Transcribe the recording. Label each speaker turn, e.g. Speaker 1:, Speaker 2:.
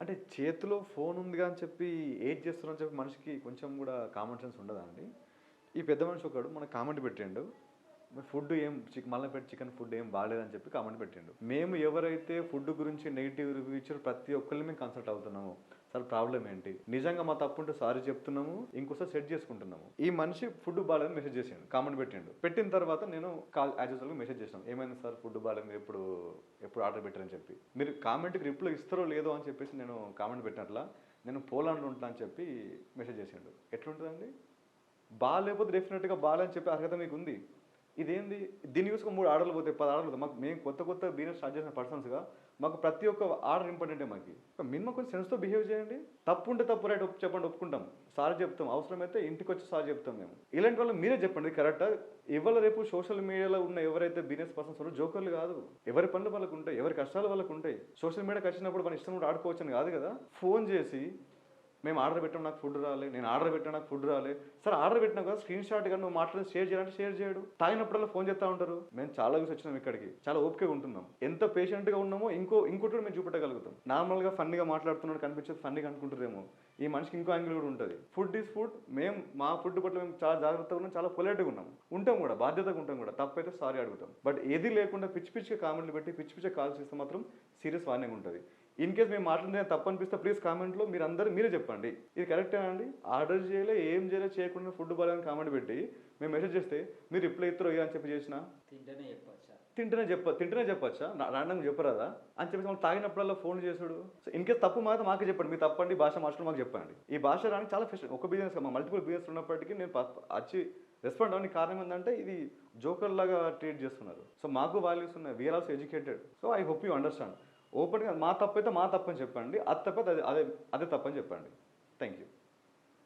Speaker 1: అంటే చేతిలో ఫోన్ ఉందిగా అని చెప్పి ఏది చేస్తున్నారని చెప్పి మనిషికి కొంచెం కూడా కామన్ సెన్స్ ఉండదా అండి? ఈ పెద్ద మనిషి ఒకడు మనకు కామెంట్ పెట్టిండు. ఫుడ్ ఏం మలనపేట చికెన్ ఫుడ్ ఏం బాలేదని చెప్పి కామెంట్ పెట్టిండు. మేము ఎవరైతే ఫుడ్ గురించి నెగెటివ్ రివ్యూ ఇచ్చారో ప్రతి ఒక్కరిని మేము కన్సల్ట్ అవుతున్నాము. అసలు ప్రాబ్లం ఏంటి? నిజంగా మా తప్పుంటే సారీ చెప్తున్నాము. ఇంకోసారి సెట్ చేసుకుంటున్నాము. ఈ మనిషి ఫుడ్ బాలేదని మెసేజ్ చేసిండు. కామెంట్ పెట్టిండు. పెట్టిన తర్వాత నేను కాల్ యాజ్ యూజువల్‌గా మెసేజ్ చేసినాం. ఏమైంది సార్ ఫుడ్ బాలేదు మీరు ఎప్పుడు ఆర్డర్ పెట్టారని చెప్పి. మీరు కామెంట్‌కి రిప్లై ఇస్తారో లేదో అని చెప్పేసి నేను కామెంట్ పెట్టినట్లా నేను పోలాండ్‌లో ఉంటా అని చెప్పి మెసేజ్ చేసిండు. ఎట్లుంటదండి? బాలేకపోతే డెఫినెట్‌గా బాలేదని చెప్పే అర్హత మీకుంది. ఇదేంది? దీన్ని చూసుకొని 3 ఆర్డర్‌లు పోతాయి, 10 ఆర్డర్‌లు పోతాయి. మేము కొత్త బిజినెస్ స్టార్ట్ చేసిన పర్సన్స్‌గా మాకు ప్రతి ఒక్క ఆర్డర్ ఇంపార్టెంటే మాకి. మినిమమ్ కొంచెం సెన్స్‌తో బిహేవ్ చేయండి. తప్పుంటే తప్పు, రైట్ చెప్పండి ఒప్పుకుంటాం. సారీ చెప్తాం. అవసరమైతే ఇంటికొచ్చి సారీ చెప్తాం మేము. ఇలాంటి వాళ్ళు మీరే చెప్పండి కరెక్టా? ఇవాళ రేపు సోషల్ మీడియాలో ఉన్న ఎవరైతే బిజినెస్ పర్సన్స్ ఉన్నారో జోకర్లు కాదు. ఎవరి పనులు వాళ్ళకుంటాయి. ఎవరి కష్టాలు వాళ్ళకుంటాయి. సోషల్ మీడియాకి వచ్చినప్పుడు మన ఇష్టం కూడా ఆడుకోవచ్చని కాదు కదా! ఫోన్ చేసి మేము ఆర్డర్ పెట్టాం నాకు ఫుడ్ రాలే, నేను ఆర్డర్ పెట్టాను నాకు ఫుడ్ రాలే. సరే ఆర్డర్ పెట్టినా కదా స్క్రీన్ షాట్ కానీ నువ్వు మాట్లాడి షేర్ చేయాలంటే షేర్ చేయడు. తాగినప్పుడల్లా ఫోన్ చేస్తూ ఉంటారు. మేము చాలా చూసి వచ్చినాం ఇక్కడికి. చాలా ఓపికగా ఉంటున్నాం. ఎంత పేషెంట్గా ఉన్నామో ఇంకోటి కూడా మేము చూపెట్టగలుగుతాం. నార్మల్గా ఫన్నీగా మాట్లాడుతున్నాడు కనిపించేది ఫన్నీగా అనుకుంటారేమో. ఈ మనిషికి ఇంకో యాంగిల్ కూడా ఉంటుంది. Food is food. మేము మా ఫుడ్ పట్ల మేము చాలా జాగ్రత్తగా ఉన్నాం, చాలా పొలైట్గా ఉన్నాం. ఉంటాం కూడా, బాధ్యతగా ఉంటాం కూడా. తప్పైతే సారీ అడుగుతాం. బట్ ఏది లేకుండా పిచ్చిగా కామెంట్లు పెట్టి పిచ్చిగా కాల్స్ చేస్తే మాత్రం సీరియస్ వార్నింగ్ ఉంటుంది. ఇన్ కేస్ మేము మాట్లాడిన తప్పు అనిపిస్తే ప్లీజ్ కామెంట్లో మీరే చెప్పండి. ఇది కరెక్టేనా అండి? ఆర్డర్ చేయలే, ఏం చేయకుండా ఫుడ్ బాగాలని కామెంట్ పెట్టి మేము మెసేజ్ చేస్తే మీరు రిప్లై ఇస్తారో అని చెప్పి చేసిన తింటేనే చెప్పచ్చా? రాండంగా చెప్పరాదా అని చెప్పేసి మనం తాగినప్పుడల్లా ఫోన్ చేసుడు. సో ఇన్ కేస్ తప్పు మాత్రం మాకే చెప్పండి. మీ తప్పండి భాష మార్చుకుని మాకు చెప్పండి. ఈ భాష రాని చాలా ఫెస్ట్ ఒక బిజినెస్ మల్టిపుల్ బిజినెస్ ఉన్నప్పటికీ నేను వచ్చి రెస్పాండ్ అవ్వడానికి కారణం ఏంటంటే ఇది జోకర్ లాగా ట్రీట్ చేస్తున్నారు. సో మాకు వాల్యూస్ ఉన్నాయి. We're also educated. So I hope you understand. ఓపెన్గా మా తప్పు అయితే మా తప్పని చెప్పండి. అది తప్పైతే అదే తప్పని చెప్పండి. Thank you.